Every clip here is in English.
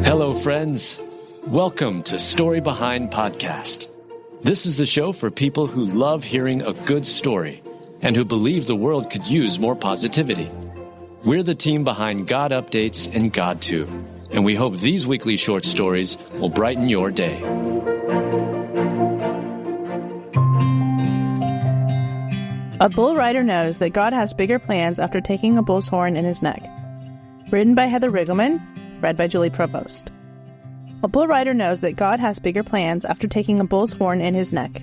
Hello, friends. Welcome to Story Behind Podcast. This is the show for people who love hearing a good story and who believe the world could use more positivity. We're the team behind GodUpdates and God2, and we hope these weekly short stories will brighten your day. A bull rider knows that God has bigger plans after taking a bull's horn in his neck. Written by Heather Riggleman, read by Julie Provost. A bull rider knows that God has bigger plans after taking a bull's horn in his neck.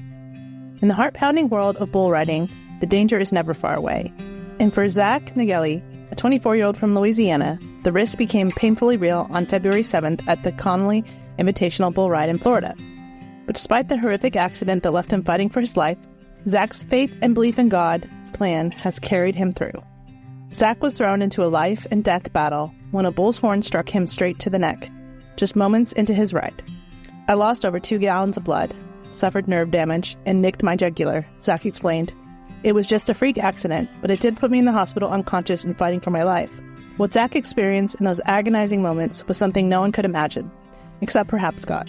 In the heart-pounding world of bull riding, the danger is never far away. And for Zach Nageli, a 24-year-old from Louisiana, the risk became painfully real on February 7th at the Connolly Invitational Bull Ride in Florida. But despite the horrific accident that left him fighting for his life, Zach's faith and belief in God's plan has carried him through. Zach was thrown into a life and death battle when a bull's horn struck him straight to the neck, just moments into his ride. I lost over 2 gallons of blood, suffered nerve damage, and nicked my jugular, Zach explained. It was just a freak accident, but it did put me in the hospital unconscious and fighting for my life. What Zach experienced in those agonizing moments was something no one could imagine, except perhaps God.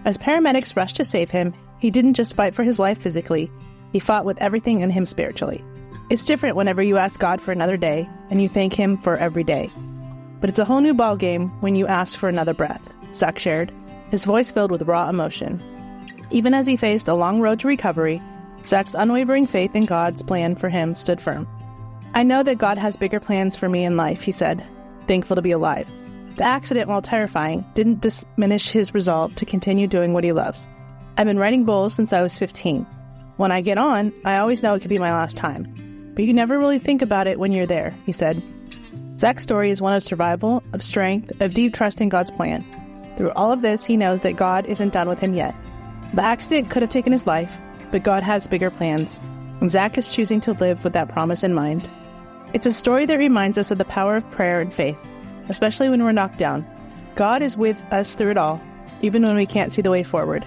As paramedics rushed to save him, he didn't just fight for his life physically, he fought with everything in him spiritually. It's different whenever you ask God for another day, and you thank him for every day. But it's a whole new ballgame when you ask for another breath, Zach shared, his voice filled with raw emotion. Even as he faced a long road to recovery, Zach's unwavering faith in God's plan for him stood firm. I know that God has bigger plans for me in life, he said, thankful to be alive. The accident, while terrifying, didn't diminish his resolve to continue doing what he loves. I've been riding bulls since I was 15. When I get on, I always know it could be my last time. But you never really think about it when you're there, he said. Zach's story is one of survival, of strength, of deep trust in God's plan. Through all of this, he knows that God isn't done with him yet. The accident could have taken his life, but God has bigger plans, and Zach is choosing to live with that promise in mind. It's a story that reminds us of the power of prayer and faith, especially when we're knocked down. God is with us through it all, even when we can't see the way forward.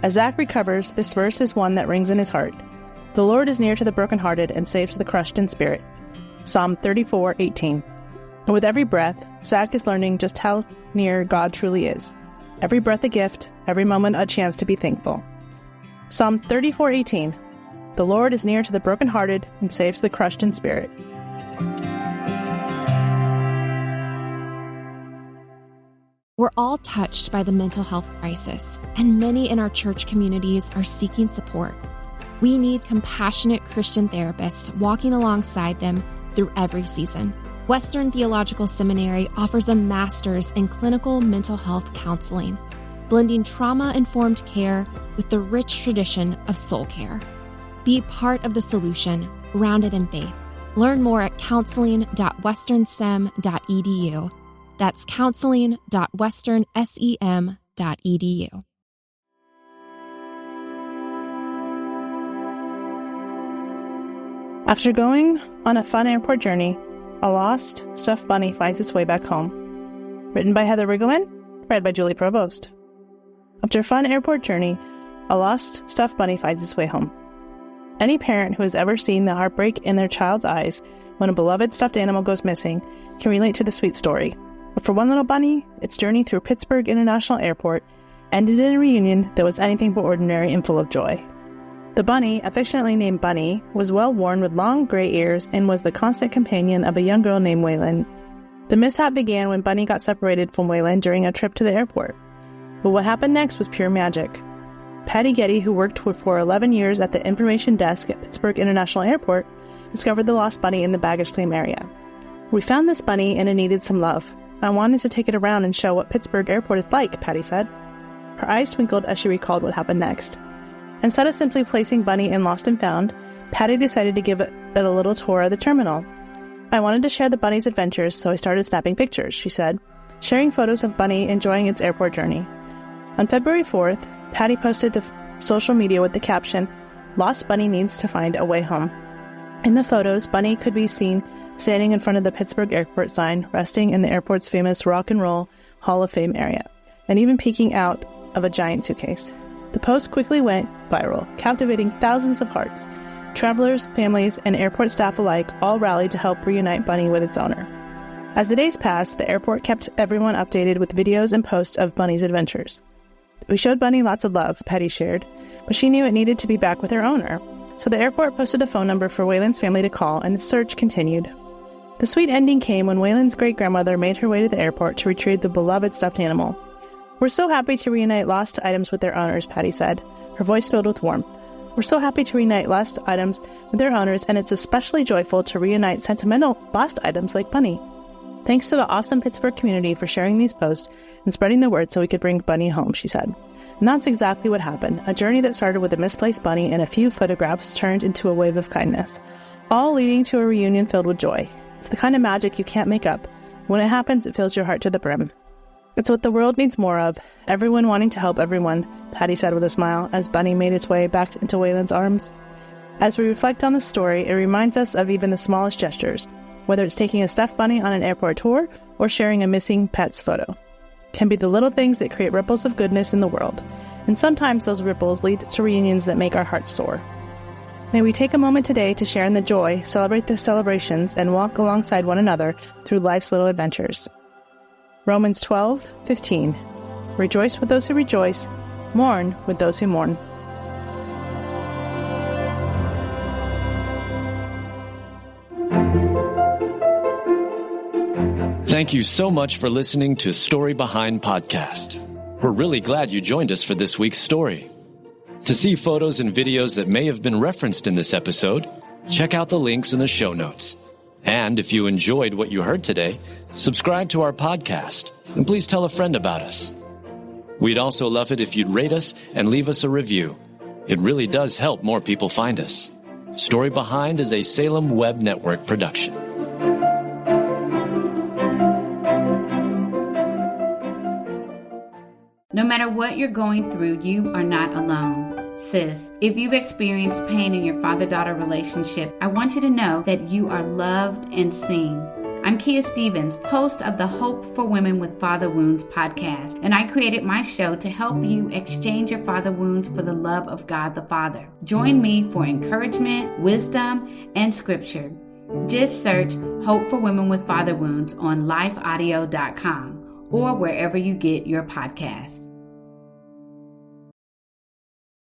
As Zach recovers, this verse is one that rings in his heart. The Lord is near to the brokenhearted and saves the crushed in spirit. Psalm 34:18. And with every breath, Zach is learning just how near God truly is. Every breath a gift, every moment a chance to be thankful. Psalm 34:18. The Lord is near to the brokenhearted and saves the crushed in spirit. We're all touched by the mental health crisis, and many in our church communities are seeking support. We need compassionate Christian therapists walking alongside them through every season. Western Theological Seminary offers a master's in clinical mental health counseling, blending trauma-informed care with the rich tradition of soul care. Be part of the solution, grounded in faith. Learn more at counseling.westernsem.edu. That's counseling.westernsem.edu. After going on a fun airport journey, a lost stuffed bunny finds its way back home. Written by Heather Riggleman, read by Julie Provost. After a fun airport journey, a lost stuffed bunny finds its way home. Any parent who has ever seen the heartbreak in their child's eyes when a beloved stuffed animal goes missing can relate to the sweet story. But for one little bunny, its journey through Pittsburgh International Airport ended in a reunion that was anything but ordinary and full of joy. The bunny, affectionately named Bunny, was well-worn with long gray ears and was the constant companion of a young girl named Waylon. The mishap began when Bunny got separated from Waylon during a trip to the airport. But what happened next was pure magic. Patty Getty, who worked for 11 years at the information desk at Pittsburgh International Airport, discovered the lost bunny in the baggage claim area. We found this bunny and it needed some love. I wanted to take it around and show what Pittsburgh Airport is like, Patty said. Her eyes twinkled as she recalled what happened next. Instead of simply placing Bunny in Lost and Found, Patty decided to give it a little tour of the terminal. I wanted to share the bunny's adventures, so I started snapping pictures, she said, sharing photos of Bunny enjoying its airport journey. On February 4th, Patty posted to social media with the caption, "Lost Bunny needs to find a way home." In the photos, Bunny could be seen standing in front of the Pittsburgh Airport sign, resting in the airport's famous Rock and Roll Hall of Fame area, and even peeking out of a giant suitcase. The post quickly went viral, captivating thousands of hearts. Travelers, families, and airport staff alike all rallied to help reunite Bunny with its owner. As the days passed, the airport kept everyone updated with videos and posts of Bunny's adventures. "We showed Bunny lots of love," Patty shared, but she knew it needed to be back with her owner. So the airport posted a phone number for Waylon's family to call, and the search continued. The sweet ending came when Waylon's great-grandmother made her way to the airport to retrieve the beloved stuffed animal. "We're so happy to reunite lost items with their owners," Patty said, her voice filled with warmth. "We're so happy to reunite lost items with their owners, and it's especially joyful to reunite sentimental lost items like Bunny. Thanks to the awesome Pittsburgh community for sharing these posts and spreading the word so we could bring Bunny home," she said. And that's exactly what happened. A journey that started with a misplaced bunny and a few photographs turned into a wave of kindness, all leading to a reunion filled with joy. It's the kind of magic you can't make up. When it happens, it fills your heart to the brim. It's what the world needs more of, everyone wanting to help everyone, Patty said with a smile as Bunny made its way back into Waylon's arms. As we reflect on this story, it reminds us of even the smallest gestures, whether it's taking a stuffed bunny on an airport tour or sharing a missing pet's photo. Can be the little things that create ripples of goodness in the world, and sometimes those ripples lead to reunions that make our hearts soar. May we take a moment today to share in the joy, celebrate the celebrations, and walk alongside one another through life's little adventures. Romans 12:15. Rejoice with those who rejoice, mourn with those who mourn. Thank you so much for listening to Story Behind Podcast. We're really glad you joined us for this week's story. To see photos and videos that may have been referenced in this episode, check out the links in the show notes. And if you enjoyed what you heard today, subscribe to our podcast, and please tell a friend about us. We'd also love it if you'd rate us and leave us a review. It really does help more people find us. Story Behind is a Salem Web Network production. No matter what you're going through, you are not alone. Sis, if you've experienced pain in your father-daughter relationship, I want you to know that you are loved and seen. I'm Kia Stevens, host of the Hope for Women with Father Wounds podcast, and I created my show to help you exchange your father wounds for the love of God the Father. Join me for encouragement, wisdom, and scripture. Just search Hope for Women with Father Wounds on lifeaudio.com or wherever you get your podcast.